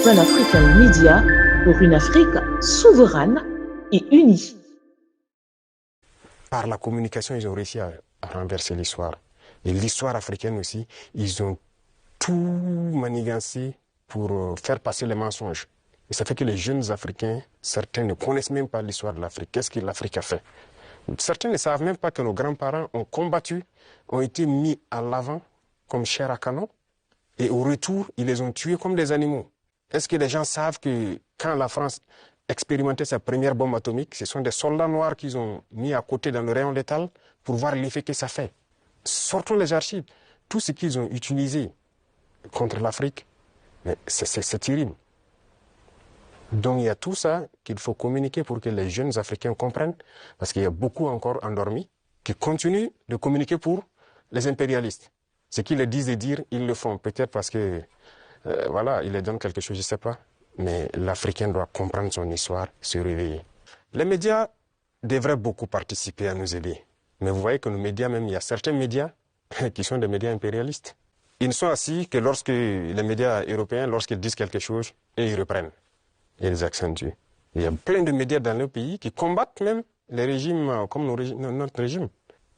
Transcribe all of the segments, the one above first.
Pan African Media pour une Afrique souveraine et unie. Par la communication, ils ont réussi à renverser l'histoire. Et l'histoire africaine aussi, ils ont tout manigancé pour faire passer les mensonges. Et ça fait que les jeunes Africains, certains ne connaissent même pas l'histoire de l'Afrique. Qu'est-ce que l'Afrique a fait? Certains ne savent même pas que nos grands-parents ont combattu, ont été mis à l'avant comme chair à canon. Et au retour, ils les ont tués comme des animaux. Est-ce que les gens savent que quand la France expérimentait sa première bombe atomique, ce sont des soldats noirs qu'ils ont mis à côté dans le rayon létal pour voir l'effet que ça fait? Sortons les archives. Tout ce qu'ils ont utilisé contre l'Afrique, c'est terrible. Donc il y a tout ça qu'il faut communiquer pour que les jeunes Africains comprennent, parce qu'il y a beaucoup encore endormis qui continuent de communiquer pour les impérialistes. Ce qu'ils les disent de dire, ils le font. Peut-être parce que, voilà, ils les donnent quelque chose, je ne sais pas. Mais l'Africain doit comprendre son histoire, se réveiller. Les médias devraient beaucoup participer à nous aider. Mais vous voyez que nos médias, même, il y a certains médias qui sont des médias impérialistes. Ils ne sont assis que lorsque les médias européens, lorsqu'ils disent quelque chose, et ils reprennent. Et ils accentuent. Il y a plein de médias dans nos pays qui combattent même les régimes comme notre régime.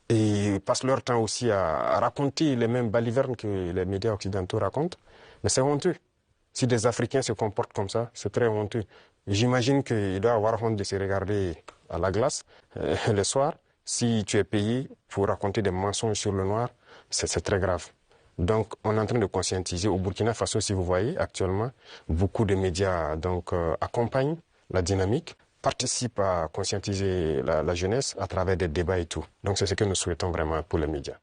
Et ils passent leur temps aussi à raconter les mêmes balivernes que les médias occidentaux racontent. Mais c'est honteux. Si des Africains se comportent comme ça, c'est très honteux. J'imagine qu'il doit avoir honte de se regarder à la glace le soir. Si tu es payé pour raconter des mensonges sur le noir, c'est très grave. Donc, on est en train de conscientiser. Au Burkina Faso, si vous voyez, actuellement, beaucoup de médias accompagnent la dynamique, participent à conscientiser la jeunesse à travers des débats et tout. Donc, c'est ce que nous souhaitons vraiment pour les médias.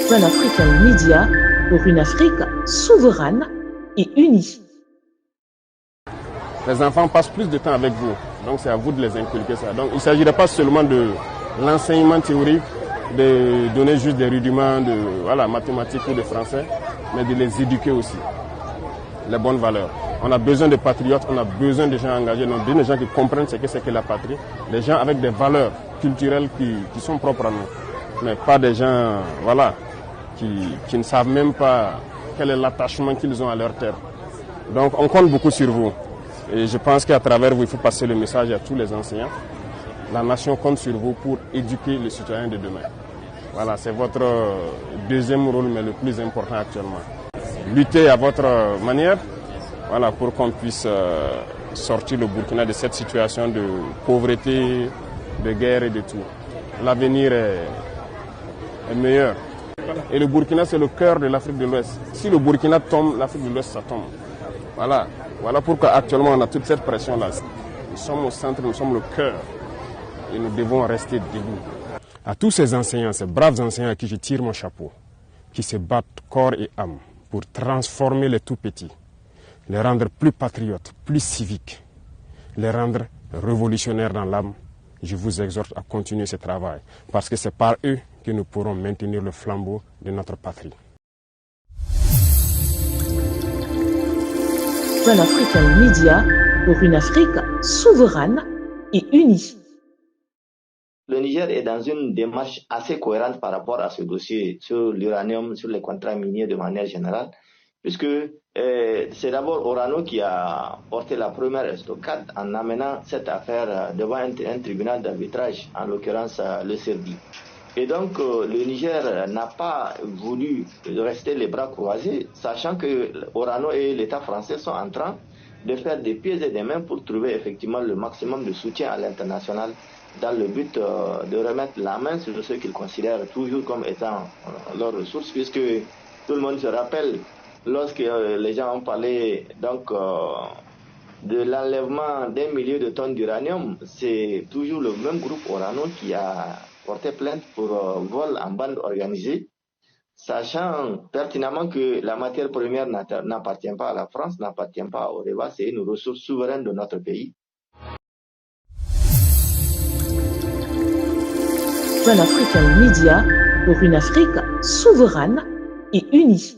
Pan African Media pour une Afrique souveraine et unie. Les enfants passent plus de temps avec vous, donc c'est à vous de les inculquer ça. Donc il ne s'agirait pas seulement de l'enseignement théorique, de donner juste des rudiments de mathématiques ou de français, mais de les éduquer aussi, les bonnes valeurs. On a besoin de patriotes, on a besoin de gens engagés, on a besoin de gens qui comprennent ce que c'est que la patrie, des gens avec des valeurs culturelles qui sont propres à nous, mais pas des gens qui ne savent même pas quel est l'attachement qu'ils ont à leur terre. Donc on compte beaucoup sur vous. Et je pense qu'à travers vous, il faut passer le message à tous les enseignants. La nation compte sur vous pour éduquer les citoyens de demain. Voilà, c'est votre deuxième rôle, mais le plus important actuellement. Luttez à votre manière, voilà, pour qu'on puisse sortir le Burkina de cette situation de pauvreté, de guerre et de tout. L'avenir est meilleur. Et le Burkina, c'est le cœur de l'Afrique de l'Ouest. Si le Burkina tombe, l'Afrique de l'Ouest, ça tombe. Voilà pourquoi actuellement on a toute cette pression-là. Nous sommes au centre, nous sommes le cœur. Et nous devons rester debout. À tous ces enseignants, ces braves enseignants à qui je tire mon chapeau, qui se battent corps et âme pour transformer les tout-petits, les rendre plus patriotes, plus civiques, les rendre révolutionnaires dans l'âme, je vous exhorte à continuer ce travail. Parce que c'est par eux que nous pourrons maintenir le flambeau de notre patrie. Pan African Media pour une Afrique souveraine et unie. Le Niger est dans une démarche assez cohérente par rapport à ce dossier sur l'uranium, sur les contrats miniers de manière générale, puisque c'est d'abord Orano qui a porté la première estocade en amenant cette affaire devant un tribunal d'arbitrage, en l'occurrence le CERDI. Et donc le Niger n'a pas voulu rester les bras croisés, sachant que Orano et l'État français sont en train de faire des pieds et des mains pour trouver effectivement le maximum de soutien à l'international dans le but de remettre la main sur ceux qu'ils considèrent toujours comme étant leurs ressources, puisque tout le monde se rappelle lorsque les gens ont parlé donc de l'enlèvement d'1 million de tonnes d'uranium, c'est toujours le même groupe Orano qui a porté plainte pour vol en bande organisée, sachant pertinemment que la matière première n'appartient pas à la France, n'appartient pas au Oreva, c'est une ressource souveraine de notre pays. Pan African Media pour une Afrique souveraine et unie.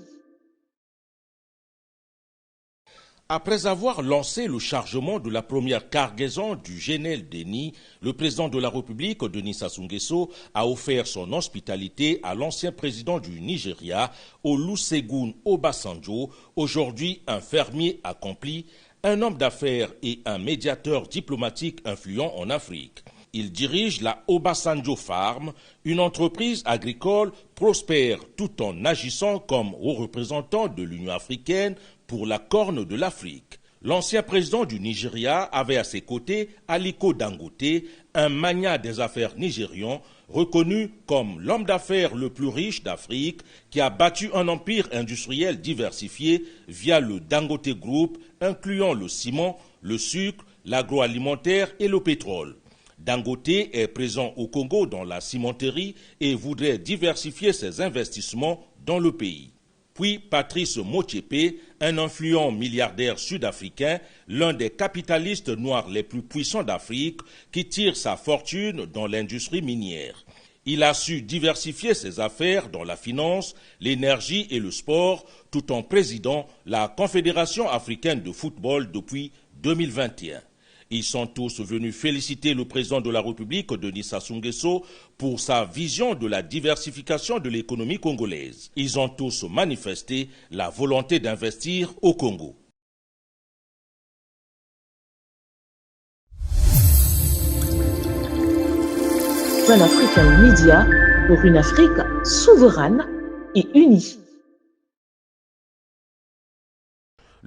Après avoir lancé le chargement de la première cargaison du GNL d'Eni, le président de la République, Denis Sassou Nguesso, a offert son hospitalité à l'ancien président du Nigeria, Olusegun Obasanjo, aujourd'hui un fermier accompli, un homme d'affaires et un médiateur diplomatique influent en Afrique. Il dirige la Obasanjo Farm, une entreprise agricole prospère tout en agissant comme haut représentant de l'Union africaine pour la Corne de l'Afrique. L'ancien président du Nigeria avait à ses côtés Aliko Dangote, un magnat des affaires nigérian, reconnu comme l'homme d'affaires le plus riche d'Afrique, qui a bâti un empire industriel diversifié via le Dangote Group, incluant le ciment, le sucre, l'agroalimentaire et le pétrole. Dangote est présent au Congo dans la cimenterie et voudrait diversifier ses investissements dans le pays. Puis Patrice Motsepe, un influent milliardaire sud-africain, l'un des capitalistes noirs les plus puissants d'Afrique, qui tire sa fortune dans l'industrie minière. Il a su diversifier ses affaires dans la finance, l'énergie et le sport, tout en présidant la Confédération africaine de football depuis 2021. Ils sont tous venus féliciter le président de la République, Denis Sassou Nguesso, pour sa vision de la diversification de l'économie congolaise. Ils ont tous manifesté la volonté d'investir au Congo. Pan African Media pour une Afrique souveraine et unie.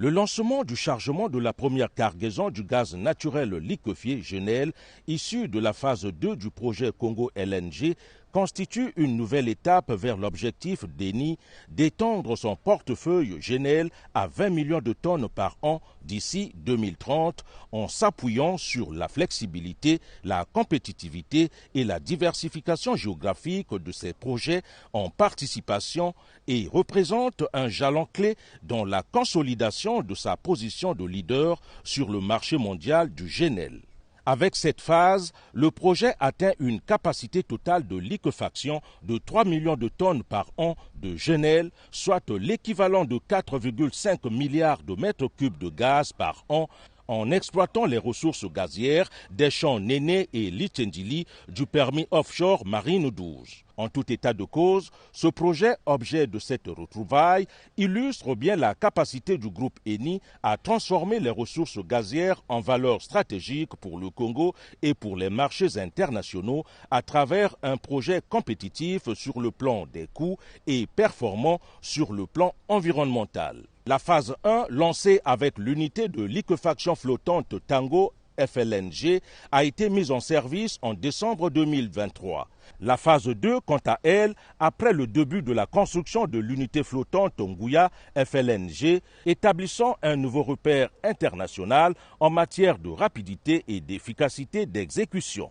Le lancement du chargement de la première cargaison du gaz naturel liquéfié GNL, issu de la phase 2 du projet Congo LNG, constitue une nouvelle étape vers l'objectif d'Eni d'étendre son portefeuille GNL à 20 millions de tonnes par an d'ici 2030 en s'appuyant sur la flexibilité, la compétitivité et la diversification géographique de ces projets en participation et représente un jalon clé dans la consolidation de sa position de leader sur le marché mondial du GNL. Avec cette phase, le projet atteint une capacité totale de liquéfaction de 3 millions de tonnes par an de GNL, soit l'équivalent de 4,5 milliards de mètres cubes de gaz par an, en exploitant les ressources gazières des champs Néné et Litchendili du permis offshore Marine 12. En tout état de cause, ce projet, objet de cette retrouvaille, illustre bien la capacité du groupe Eni à transformer les ressources gazières en valeur stratégique pour le Congo et pour les marchés internationaux à travers un projet compétitif sur le plan des coûts et performant sur le plan environnemental. La phase 1, lancée avec l'unité de liquéfaction flottante Tango FLNG, a été mise en service en décembre 2023. La phase 2, quant à elle, après le début de la construction de l'unité flottante Ngouya FLNG, établissant un nouveau repère international en matière de rapidité et d'efficacité d'exécution.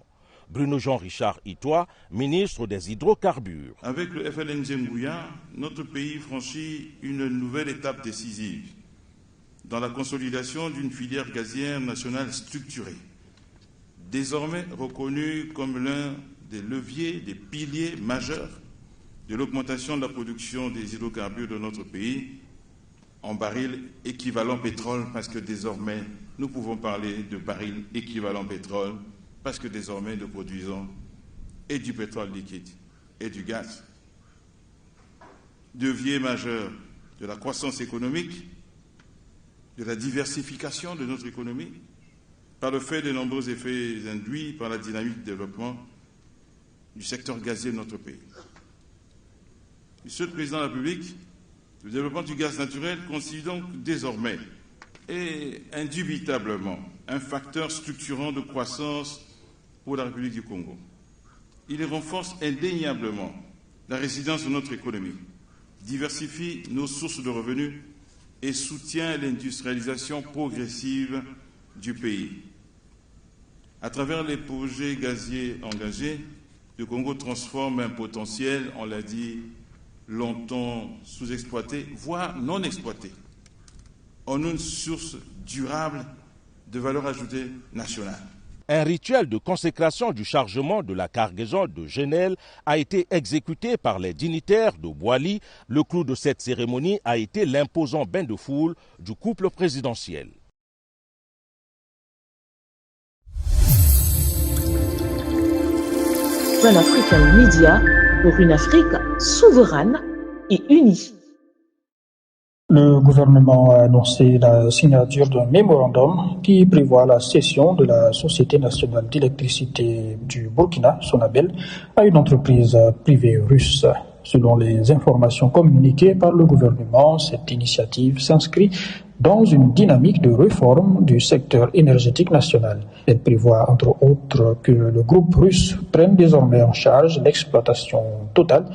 Bruno Jean-Richard Itoa, ministre des Hydrocarbures. Avec le FLNG Ngouya, notre pays franchit une nouvelle étape décisive dans la consolidation d'une filière gazière nationale structurée, désormais reconnue comme l'un des leviers, des piliers majeurs de l'augmentation de la production des hydrocarbures de notre pays en barils équivalent pétrole, parce que désormais, nous pouvons parler de barils équivalent pétrole, parce que désormais, nous produisons et du pétrole liquide et du gaz. Levier majeur de la croissance économique, de la diversification de notre économie, par le fait de nombreux effets induits par la dynamique de développement du secteur gazier de notre pays. Monsieur le Président de la République, le développement du gaz naturel constitue donc désormais et indubitablement un facteur structurant de croissance pour la République du Congo. Il renforce indéniablement la résilience de notre économie, diversifie nos sources de revenus et soutient l'industrialisation progressive du pays. À travers les projets gaziers engagés, le Congo transforme un potentiel, on l'a dit, longtemps sous-exploité, voire non exploité, en une source durable de valeur ajoutée nationale. Un rituel de consécration du chargement de la cargaison de Genel a été exécuté par les dignitaires de Boali. Le clou de cette cérémonie a été l'imposant bain de foule du couple présidentiel. Pan-African Media pour une Afrique souveraine et unie. Le gouvernement a annoncé la signature d'un mémorandum qui prévoit la cession de la Société nationale d'électricité du Burkina, Sonabel, à une entreprise privée russe. Selon les informations communiquées par le gouvernement, cette initiative s'inscrit dans une dynamique de réforme du secteur énergétique national. Elle prévoit entre autres que le groupe russe prenne désormais en charge l'exploitation totale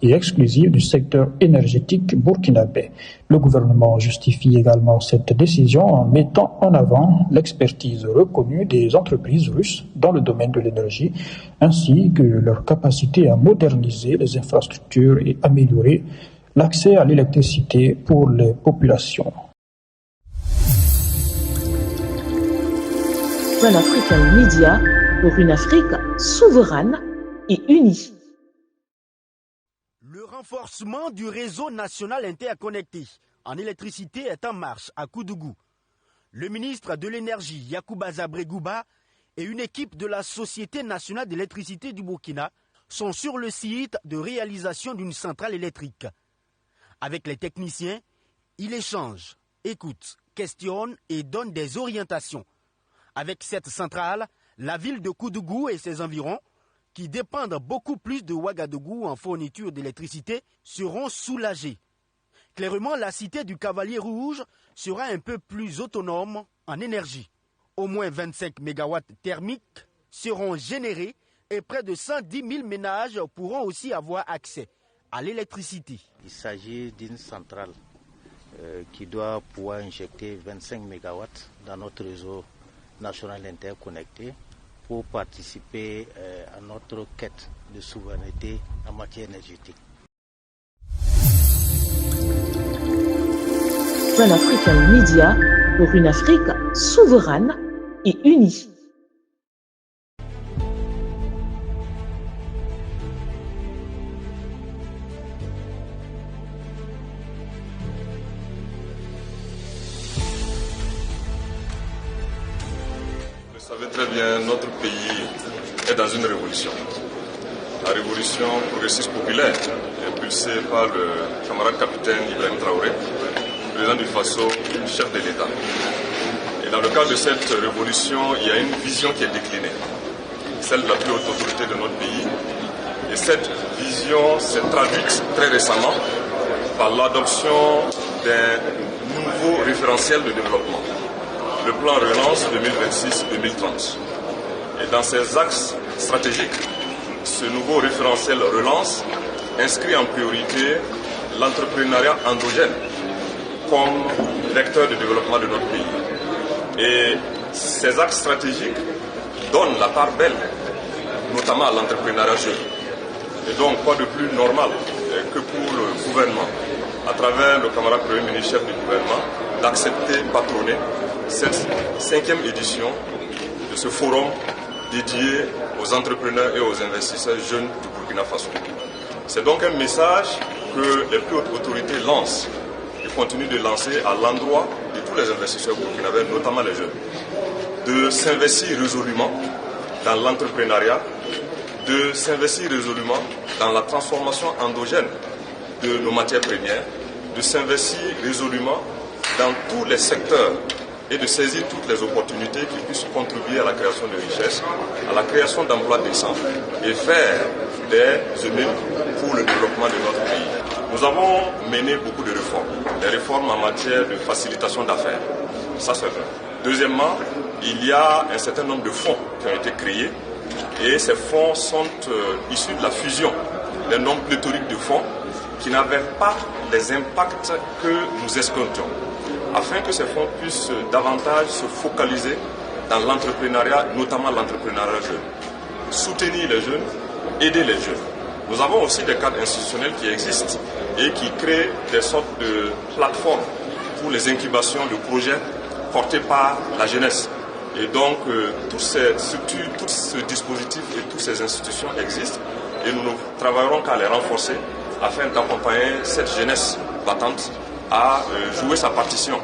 et exclusive du secteur énergétique burkinabé. Le gouvernement justifie également cette décision en mettant en avant l'expertise reconnue des entreprises russes dans le domaine de l'énergie, ainsi que leur capacité à moderniser les infrastructures et améliorer l'accès à l'électricité pour les populations. Pan-African Media pour une Afrique souveraine et unie. Le renforcement du réseau national interconnecté en électricité est en marche à Koudougou. Le ministre de l'Énergie, Yacouba Zabregouba, et une équipe de la Société nationale d'électricité du Burkina sont sur le site de réalisation d'une centrale électrique. Avec les techniciens, il échange, écoute, questionne et donne des orientations. Avec cette centrale, la ville de Koudougou et ses environs, qui dépendent beaucoup plus de Ouagadougou en fourniture d'électricité, seront soulagés. Clairement, la cité du Cavalier Rouge sera un peu plus autonome en énergie. Au moins 25 MW thermiques seront générés et près de 110 000 ménages pourront aussi avoir accès à l'électricité. Il s'agit d'une centrale qui doit pouvoir injecter 25 MW dans notre réseau national interconnecté pour participer à notre quête de souveraineté en matière énergétique. Pan-African Media pour une Afrique souveraine et unie. Vous savez très bien, notre pays est dans une révolution. La révolution progressiste populaire, impulsée par le camarade capitaine Ibrahim Traoré, président du Faso, chef de l'État. Et dans le cadre de cette révolution, il y a une vision qui est déclinée, celle de la plus haute autorité de notre pays. Et cette vision s'est traduite très récemment par l'adoption d'un nouveau référentiel de développement, le plan Relance 2026-2030. Et dans ces axes stratégiques, ce nouveau référentiel Relance inscrit en priorité l'entrepreneuriat endogène comme vecteur de développement de notre pays. Et ces axes stratégiques donnent la part belle, notamment à l'entrepreneuriat jeune. Et donc, quoi de plus normal que pour le gouvernement, à travers le camarade Premier ministre chef du gouvernement, d'accepter, patronner cette 5e édition de ce forum dédié aux entrepreneurs et aux investisseurs jeunes du Burkina Faso. C'est donc un message que les plus hautes autorités lancent et continuent de lancer à l'endroit de tous les investisseurs burkinabés, notamment les jeunes, de s'investir résolument dans l'entrepreneuriat, de s'investir résolument dans la transformation endogène de nos matières premières, de s'investir résolument dans tous les secteurs et de saisir toutes les opportunités qui puissent contribuer à la création de richesses, à la création d'emplois décents et faire des émules pour le développement de notre pays. Nous avons mené beaucoup de réformes, des réformes en matière de facilitation d'affaires. Ça, c'est vrai. Deuxièmement, il y a un certain nombre de fonds qui ont été créés et ces fonds sont issus de la fusion d'un nombre pléthorique de fonds qui n'avaient pas les impacts que nous escomptions, afin que ces fonds puissent davantage se focaliser dans l'entrepreneuriat, notamment l'entrepreneuriat jeune. Soutenir les jeunes, aider les jeunes. Nous avons aussi des cadres institutionnels qui existent et qui créent des sortes de plateformes pour les incubations de projets portés par la jeunesse. Et donc, toutes ces structures, tout ce dispositif et toutes ces institutions existent et nous ne travaillerons qu'à les renforcer afin d'accompagner cette jeunesse battante à jouer sa partition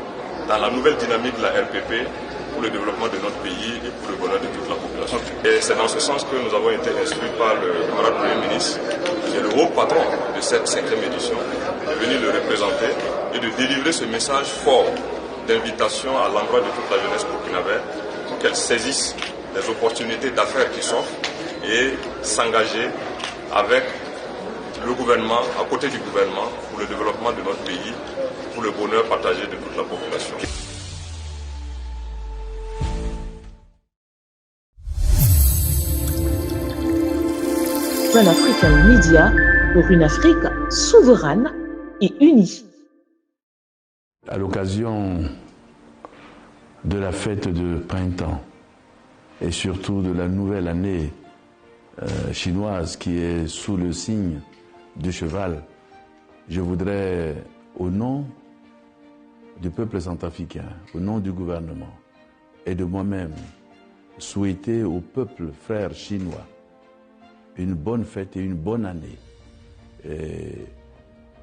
dans la nouvelle dynamique de la RPP pour le développement de notre pays et pour le bonheur de toute la population. Et c'est dans ce sens que nous avons été instruits par le camarade Premier ministre, qui est le haut patron de cette 5e édition, de venir le représenter et de délivrer ce message fort d'invitation à l'endroit de toute la jeunesse burkinabé pour qu'elle saisisse les opportunités d'affaires qui s'offrent et s'engager avec le gouvernement, à côté du gouvernement, pour le développement de notre pays, pour le bonheur partagé de toute la population. Pan African Media pour une Afrique souveraine et unie. À l'occasion de la fête de printemps et surtout de la nouvelle année chinoise qui est sous le signe du cheval, je voudrais, au nom du peuple centrafricain, au nom du gouvernement et de moi-même, souhaiter au peuple frère chinois une bonne fête et une bonne année. Et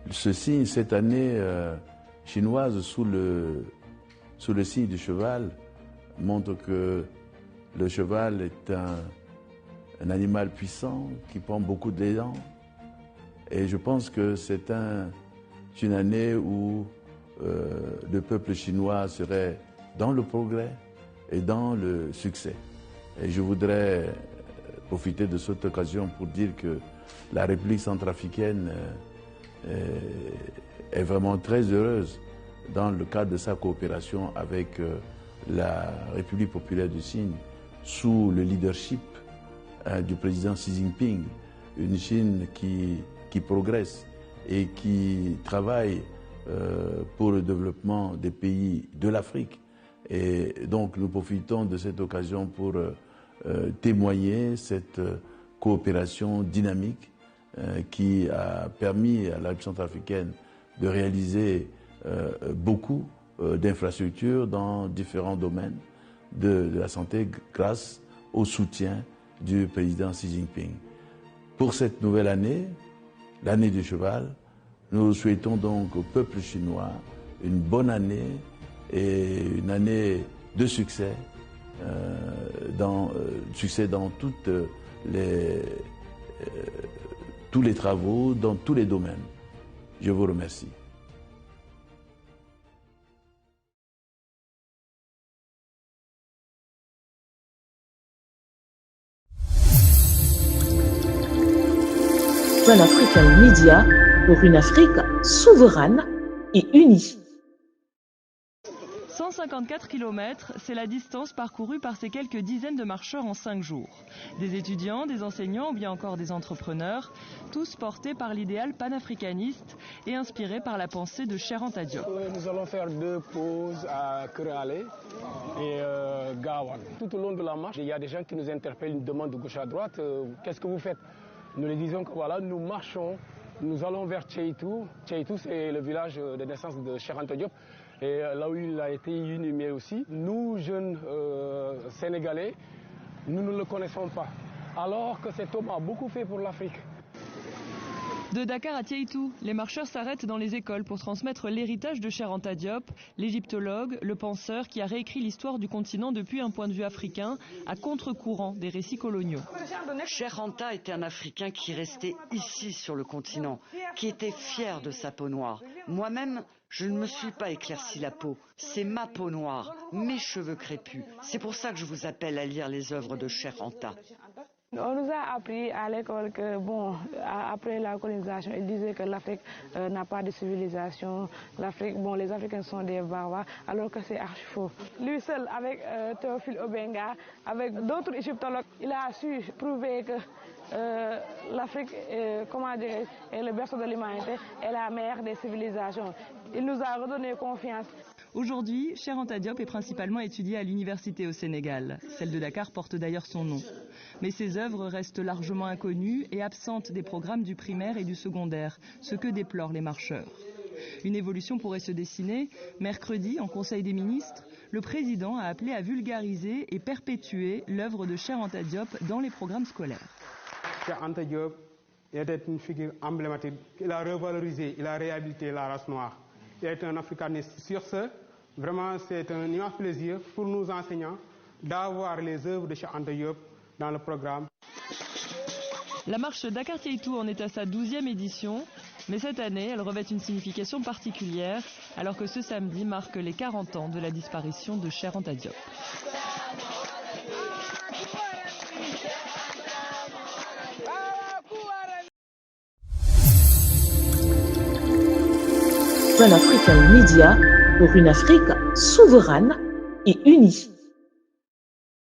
ce signe, cette année chinoise sous le signe du cheval, montre que le cheval est un animal puissant qui prend beaucoup d'élan. Et je pense que c'est une année où le peuple chinois serait dans le progrès et dans le succès. Et je voudrais profiter de cette occasion pour dire que la République centrafricaine est vraiment très heureuse dans le cadre de sa coopération avec la République populaire du Chine sous le leadership du président Xi Jinping, une Chine qui progresse et qui travaille pour le développement des pays de l'Afrique. Et donc nous profitons de cette occasion pour témoigner cette coopération dynamique qui a permis à la République centrafricaine de réaliser beaucoup d'infrastructures dans différents domaines de la santé grâce au soutien du président Xi Jinping. Pour cette nouvelle année, l'année du cheval, nous souhaitons donc au peuple chinois une bonne année et une année de succès, dans tous les travaux, dans tous les domaines. Je vous remercie. Pan African Media pour une Afrique souveraine et unie. 154 km, c'est la distance parcourue par ces quelques dizaines de marcheurs en 5 jours. Des étudiants, des enseignants ou bien encore des entrepreneurs, tous portés par l'idéal panafricaniste et inspirés par la pensée de Cheikh Anta Diop. Nous allons faire 2 pauses à Keralé et Gawan. Tout au long de la marche, il y a des gens qui nous interpellent, nous demandent de gauche à droite, qu'est-ce que vous faites? Nous leur disons que voilà, nous marchons, nous allons vers Tcheitou. Tcheitou, c'est le village de naissance de Cheikh Anta Diop. Et là où il a été inhumé aussi. Nous, jeunes Sénégalais, nous ne le connaissons pas. Alors que cet homme a beaucoup fait pour l'Afrique. De Dakar à Tcheitou, les marcheurs s'arrêtent dans les écoles pour transmettre l'héritage de Cheikh Anta Diop, l'égyptologue, le penseur qui a réécrit l'histoire du continent depuis un point de vue africain, à contre-courant des récits coloniaux. Cheikh Anta était un Africain qui restait ici sur le continent, qui était fier de sa peau noire. Moi-même, je ne me suis pas éclairci la peau. C'est ma peau noire, mes cheveux crépus. C'est pour ça que je vous appelle à lire les œuvres de Cheikh Anta. On nous a appris à l'école que, bon, après la colonisation, ils disaient que l'Afrique n'a pas de civilisation. L'Afrique, bon, les Africains sont des barbares, alors que c'est archi faux. Lui seul, avec Théophile Obenga, avec d'autres égyptologues, il a su prouver que l'Afrique, est le berceau de l'humanité, est la mère des civilisations. Il nous a redonné confiance. Aujourd'hui, Cheikh Anta Diop est principalement étudié à l'université au Sénégal. Celle de Dakar porte d'ailleurs son nom. Mais ses œuvres restent largement inconnues et absentes des programmes du primaire et du secondaire, ce que déplorent les marcheurs. Une évolution pourrait se dessiner. Mercredi, en Conseil des ministres, le président a appelé à vulgariser et perpétuer l'œuvre de Cheikh Anta Diop dans les programmes scolaires. Cheikh Anta Diop était une figure emblématique. Il a revalorisé, il a réhabilité la race noire. Il est un africaniste. Sur ce, vraiment, c'est un immense plaisir pour nous enseignants d'avoir les œuvres de Cheikh Anta Diop dans le programme. La marche Dakar Keïtou en est à sa 12e édition, mais cette année, elle revêt une signification particulière, alors que ce samedi marque les 40 ans de la disparition de Cheikh Anta Diop. Pan African Media pour une Afrique souveraine et unie.